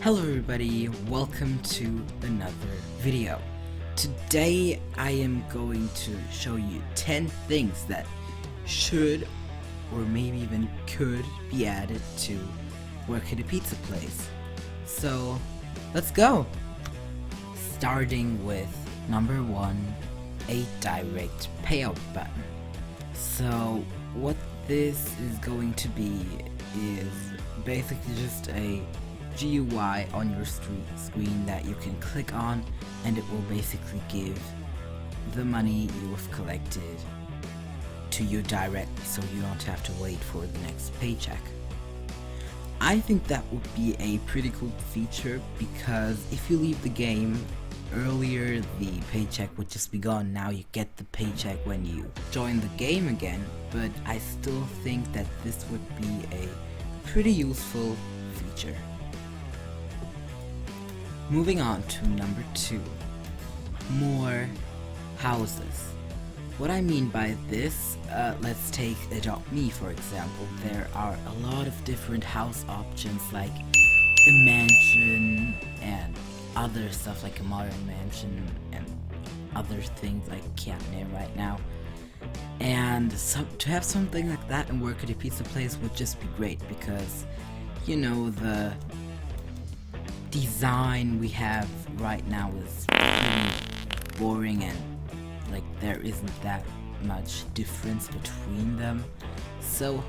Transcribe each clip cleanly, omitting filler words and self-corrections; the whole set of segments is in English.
Hello everybody, welcome to another video. Today I am going to show you 10 things that should or maybe even could be added to work at a pizza place. So let's go! Starting with number 1, a direct payout button. So what this is going to be is basically just a GUI on your screen that you can click on, and it will basically give the money you have collected to you directly, so you don't have to wait for the next paycheck. I think that would be a pretty cool feature, because if you leave the game earlier, the paycheck would just be gone. Now you get the paycheck when you join the game again, but I still think that this would be a pretty useful feature. Moving on to number 2, more houses. What I mean by this, let's take 𝔼𝕩𝕟𝕃𝕚 for example. There are a lot of different house options, like a mansion and other stuff like a modern mansion and other things I can't name right now. And to have something like that and work at a pizza place would just be great, because you know, the design we have right now is pretty boring, and like there isn't that much difference between them. So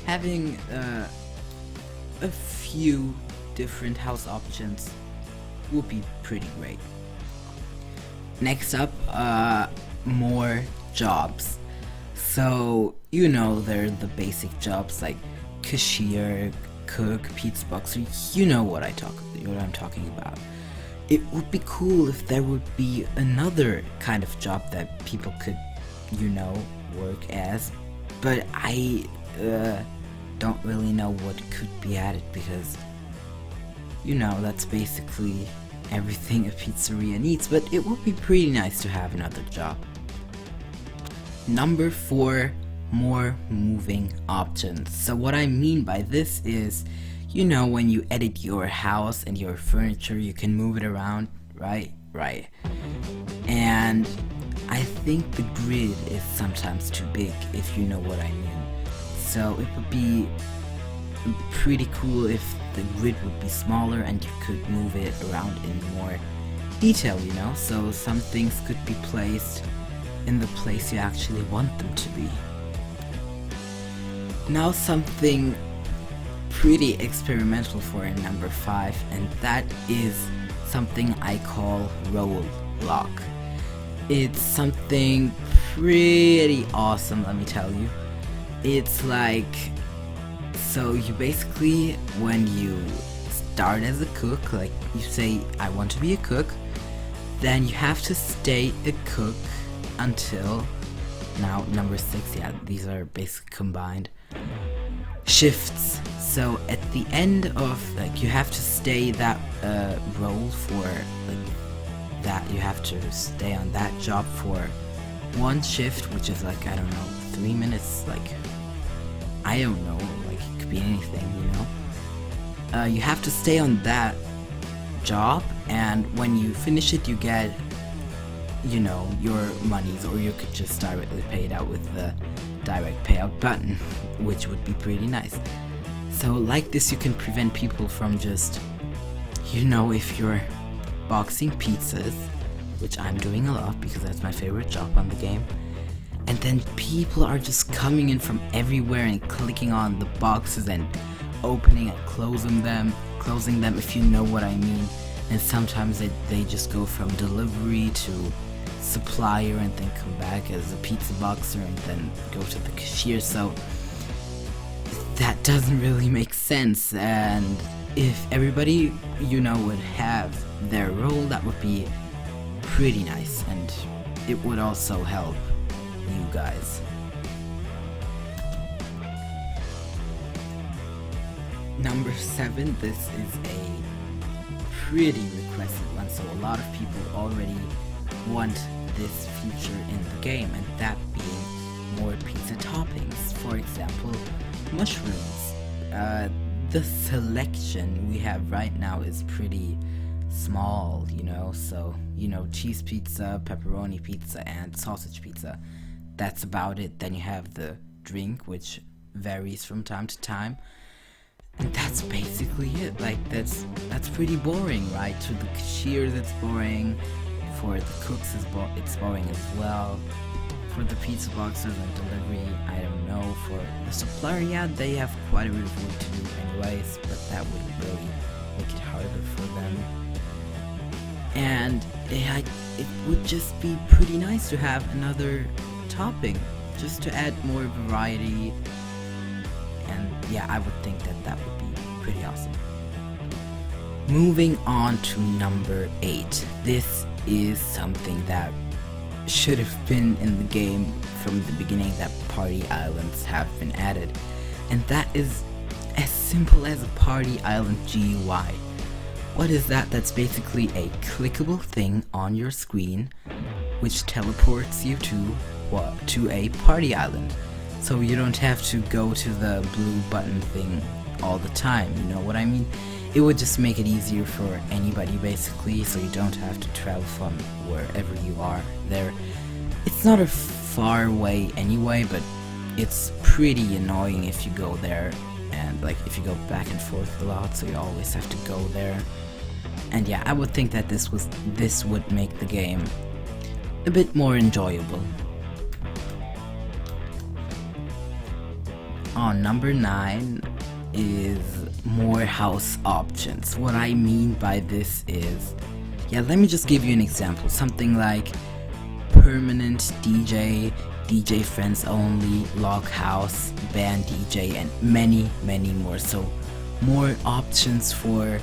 having a few different house options would be pretty great. Next up, more jobs. So you know, they're the basic jobs like cashier, cook, pizza boxer. You know what I'm talking about. It would be cool if there would be another kind of job that people could, you know, work as, but I don't really know what could be added, because you know, that's basically everything a pizzeria needs, but it would be pretty nice to have another job. Number 4, more moving options. So what I mean by this is, you know, when you edit your house and your furniture, you can move it around, right? Right. And I think the grid is sometimes too big, if you know what I mean. So it would be pretty cool if the grid would be smaller and you could move it around in more detail, you know? So some things could be placed in the place you actually want them to be. Now something pretty experimental for number 5, and that is something I call roll lock. It's something pretty awesome, let me tell you. It's like, so you basically, when you start as a cook, like you say I want to be a cook, then you have to stay a cook until, now number 6, yeah, these are basically combined shifts. So at the end of, like, you have to stay that role for, like, that you have to stay on that job for 1 shift, which is like, I don't know, 3 minutes, like, I don't know, like it could be anything, you know. You have to stay on that job, and when you finish it you get, you know, your monies, or you could just directly pay it out with the direct payout button, which would be pretty nice. So like this you can prevent people from just, you know, if you're boxing pizzas, which I'm doing a lot because that's my favorite job on the game, and then people are just coming in from everywhere and clicking on the boxes and opening and closing them, if you know what I mean. And sometimes they just go from delivery to supplier and then come back as a pizza boxer and then go to the cashier. So that doesn't really make sense, and if everybody, you know, would have their role, that would be pretty nice, and it would also help you guys. Number 7, this is a pretty requested one, so a lot of people already want this feature in the game, and that being more pizza toppings. For example, mushrooms. the selection we have right now is pretty small, you know, so, you know, cheese pizza, pepperoni pizza, and sausage pizza. That's about it. Then you have the drink, which varies from time to time. And that's basically it. Like, that's pretty boring, right? To the cashiers, it's boring. For the cooks, it's boring as well. For the pizza boxers and delivery, I don't know. For the supplier, yeah, they have quite a bit of work to do anyways, but that would really make it harder for them. And it would just be pretty nice to have another topping, just to add more variety. And yeah, I would think that would be pretty awesome. Moving on to number 8. This is something that should have been in the game from the beginning, that party islands have been added. And that is as simple as a party island GUI. What is that? That's basically a clickable thing on your screen which teleports you to a party island. So you don't have to go to the blue button thing all the time, you know what I mean? It would just make it easier for anybody basically, so you don't have to travel from wherever you are there. It's not a far way anyway, but it's pretty annoying if you go there, and like if you go back and forth a lot, so you always have to go there. And yeah, I would think that this would make the game a bit more enjoyable. On number 9 is more house options. What I mean by this is, yeah, let me just give you an example. Something like permanent DJ, DJ friends only, log house, band DJ, and many more. So more options for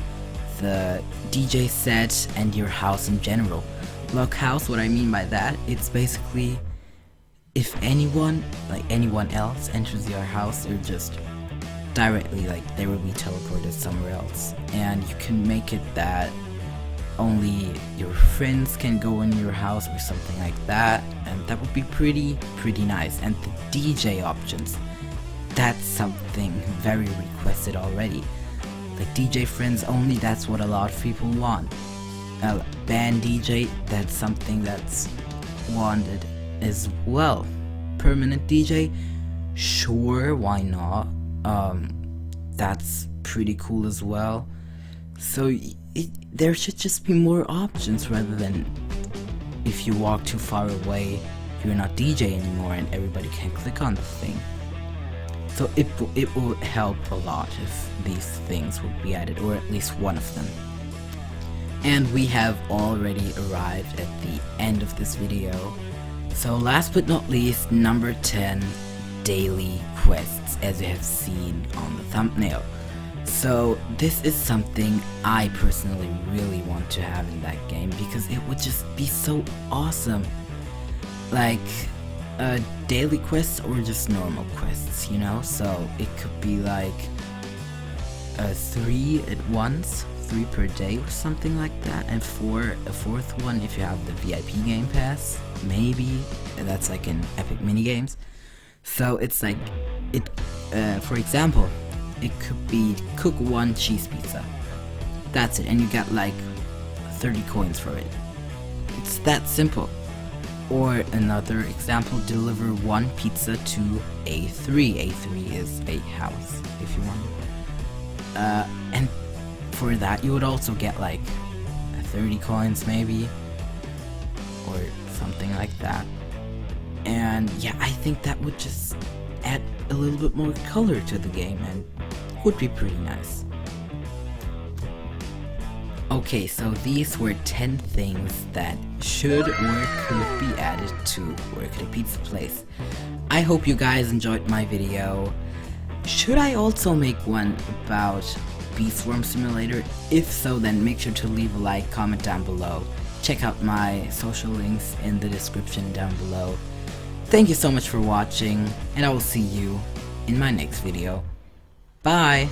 the DJ set and your house in general. Log house, what I mean by that, it's basically if anyone else enters your house, they're just directly, like, they will be teleported somewhere else. And you can make it that only your friends can go in your house or something like that, and that would be pretty nice. And the DJ options, that's something very requested already. Like DJ friends only, that's what a lot of people want. Band DJ, that's something that's wanted as well. Permanent DJ, sure, why not? That's pretty cool as well. So there should just be more options, rather than if you walk too far away, you're not DJ anymore and everybody can click on the thing. So it will help a lot if these things would be added, or at least one of them. And we have already arrived at the end of this video. So last but not least, number 10, daily quests, as you have seen on the thumbnail. So this is something I personally really want to have in that game, because it would just be so awesome. Like daily quests or just normal quests, you know? So it could be like 3 at once, 3 per day or something like that, and a fourth one if you have the VIP game pass, maybe. That's like in Epic Minigames. So it's like, for example, it could be cook 1 cheese pizza. That's it, and you get like 30 coins for it. It's that simple. Or another example, deliver 1 pizza to A3. A3 is a house, if you want. And for that you would also get like 30 coins maybe, or something like that. And yeah, I think that would just add a little bit more color to the game and would be pretty nice. Okay, so these were 10 things that should or could be added to Work at a Pizza Place. I hope you guys enjoyed my video. Should I also make one about Bee Swarm Simulator? If so, then make sure to leave a like, comment down below. Check out my social links in the description down below. Thank you so much for watching, and I will see you in my next video. Bye!